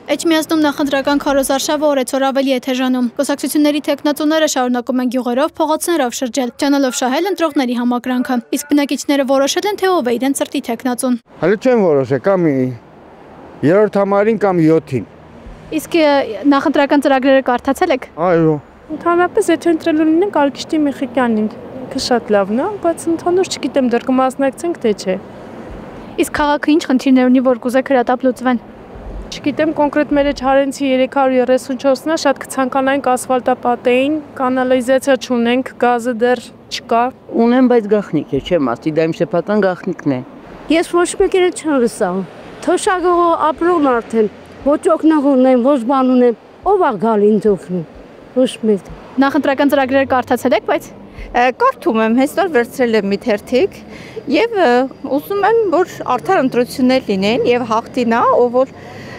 Էջմիածնում նախընտրական քարոզարշավը օրեցօր ավելի է թեժանում։ Կուսակցությունների թեկնածուները շարունակում են գյուղերով, փողոցներով շրջել, ջանալով շահել ընտրողների համակրանքը։ Իսկ բնակիչները որոշել են, թե ով է իրենց սրտի թեկնածուն։ Հələ չեն որոշել, կամ 3-րդ համարին կամ 7-ին։ Իսկ նախընտրական ծրագրերը կարդացել եք։ Այո։ Ընդհանրապես եթե ընտրելու լինենք Արգիշտի Միխիկյանին, շատ լավն է, բայց ընդհանուր չգիտեմ դեռ կմասնակցենք թե չէ։ Իսկ քաղաքը ինչ խնդիրներ ունի, որ կուզեք հրատապ լուծվեն։ Չգիտեմ կոնկրետ մեր Չարենցի 334-ն է, շատ կցանկանայինք ասֆալտապատեին, կանալիզացիա չունենք, գազը դեռ չկա։ Ունեմ, բայց գախնիկ է, չեմ ասի, դա իմ շփական գախնիկն է։ Ես ոչ մեկը չեմ լսավ։ Թոշակողը ապրողն արդեն, ոչ օգնող ունեմ, ոչ բան ունեմ, ով է գալ ինձ օգնում։ Ոչ մեկ։ Նախընտրական ծրագրերը կարդացել եք, բայց կարդում եմ, հեսօր վերցրել եմ մի թերթիկ եւ ուզում եմ, որ արդար ընտրություններ լինեն եւ հաղթի նա, ով որ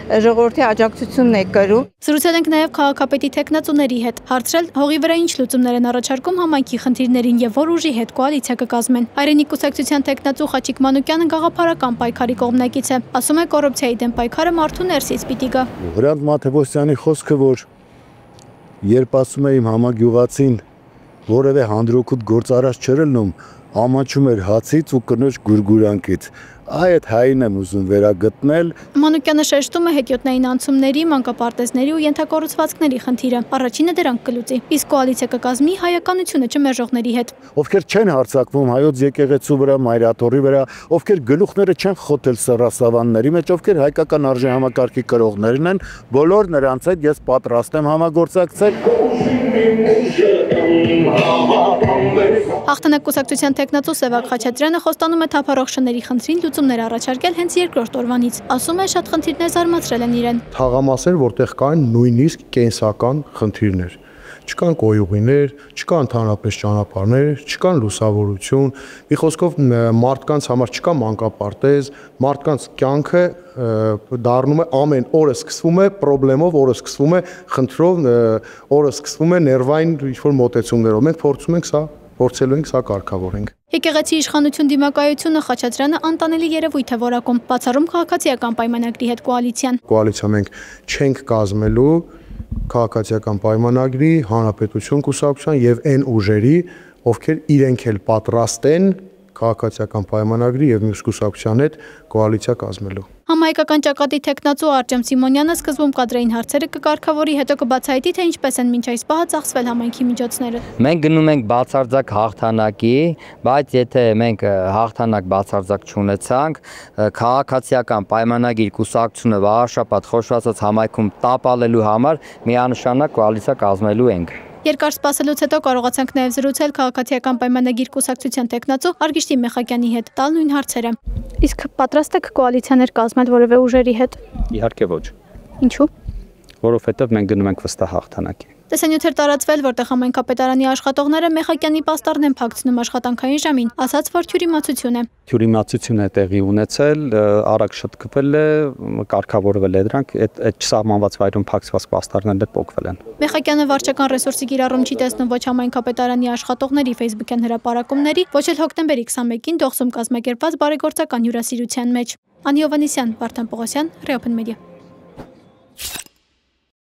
ժողովրդի աջակցությունն է կրում։ Զրուցել ենք նաև քաղաքապետի թեկնածուների հետ, հարցրել հողի վրա ինչ լուծումներ են առաջարկում համայնքի խնդիրներին եւ որ ուժի հետ կոալիցիա կկազմեն։ Հայրենիք կուսակցության թեկնածու Խաչիկ Մանուկյանը գաղափարական պայքարի կողմնակից է, ասում է կոռուպցիայի դեմ պայքարը մարդու ներսից պիտի գա։ Հրանտ Մաթևոսյանի խոսքը, որ երբ ասում է իմ համագյուղացին որևէ հանդրուկուտ գործարած չրելնում, ամաչում էր հացից ու կնոջ գուրգուրանքից։ Այդ հային եմ ուզում վերագտնել։ Մանուկյանը շեշտում է հետիոտնային անցումների, մանկապարտեզների ու ենթակառուցվածքների խնդիրը։ Առաջինը դրանք կլուծի, իսկ կոալիցիա կկազմի հայականությունը չմերժողների հետ։ Ովքեր չեն հարձակվում հայոց եկեղեցու վրա, մայրաթորի վրա, ովքեր գլուխները չեն խոթել սեռասավանների մեջ, ովքեր հայկական արժեհամակարգի կրողներն են, բոլոր նրանց հետ ես պատրաստ եմ համագործակցել։ Հաղթանակ կուսակցության թեկնածու Սևակ Խաչատրյանը խոստանում է թափառող շների խնդրին լուծումներ առաջարկել հենց երկրորդ օրվանից։ Ասում է շատ խնդիրներ զարմացրել են իրեն։ Թաղամասեր, որտեղ կային նույնիսկ կենսական խնդիրներ։ Չկան կոյուղիներ, չկան ընդհանրապես ճանապարհներ, չկան լուսավորություն, մի խոսքով մարդկանց համար չկա մանկապարտեզ, մարդկանց կյանքը դառնում է ամեն օրը սկսվում է խնդրով, օրը սկսվում է խնդրով, օրը սկսվում է ներվային ինչ-որ մոտեցումներով։ Մենք փորձելու ենք սա կարգավորենք։ Եկեղեցի իշխանություն դիմակայությունը Խաչատրյանը անտանելի երևույթ է որակում, բացառում քաղաքացիական պայմանագրի հետ կոալիցիան։ Կոալիցիա մենք չենք կազմելու քաղաքացիական պայմանագրի, հանրապետություն կուսակցության եւ այն ուժերի, ովքեր իրենք էլ պատրաստ են քաղաքացիական պայմանագրի եւ մյուս կուսակցության հետ կոալիցիա կազմելու։ Համահայկական ճակատի թեկնածու Արտեմ Սիմոնյանը սկզբում կադրային հարցերը կկարգավորի, հետո կբացահայտի, թե ինչպես են մինչ այս պահը ծախսվել համայնքի միջոցները։ Մենք գնում ենք բացարձակ հաղթանակի, բայց եթե մենք հաղթանակ բացարձակ չունեցանք, քաղաքացիական պայմանագիր կուսակցությունը վարաշապատ խոշորացած համայնքում տապալելու համար միանշանակ կոալիցիա կազմելու ենք։ Երկար սպասելուց հետո կարողացանք նաև զրուցել քաղաքացիական պայմանագիր կուսակցության թեկնածու Արգիշտի Միխիկյանի հետ, տալ նույն հարցերը։ Իսկ պատրաստ եք կոալիցիաներ կազմել որևէ ուժերի հետ։ Իհարկե ոչ։ Ինչու՞։ Որովհետև մենք գնում ենք վստահ հաղթանակի։ Տեսանյութեր տարածվել, որտեղ համայնքապետարանի աշխատողները Միխիկյանի պաստառն են փակցնում աշխատանքային ժամին, ասաց, որ թյուրիմացություն է։ Թյուրիմացություն է տեղի ունեցել, արագ շտկվել է, կարգավորվել է դրանք, այդ չսահմանված վայրում փակցված պաստառներն էլ փոկվել են։ Միխիկյանը վարչական ռեսուրսի կիրառում չի տեսնում ոչ համայնքապետարանի աշխատողների Facebook-յան հրապարակումների, ոչ էլ հոկտեմբերի 21-ին Դողսում կազմակերպված բարեգործական հյուրասիրության մեջ։ Անի Հովհաննիսյան, Վարդան Պողոսյան, Reopen Media։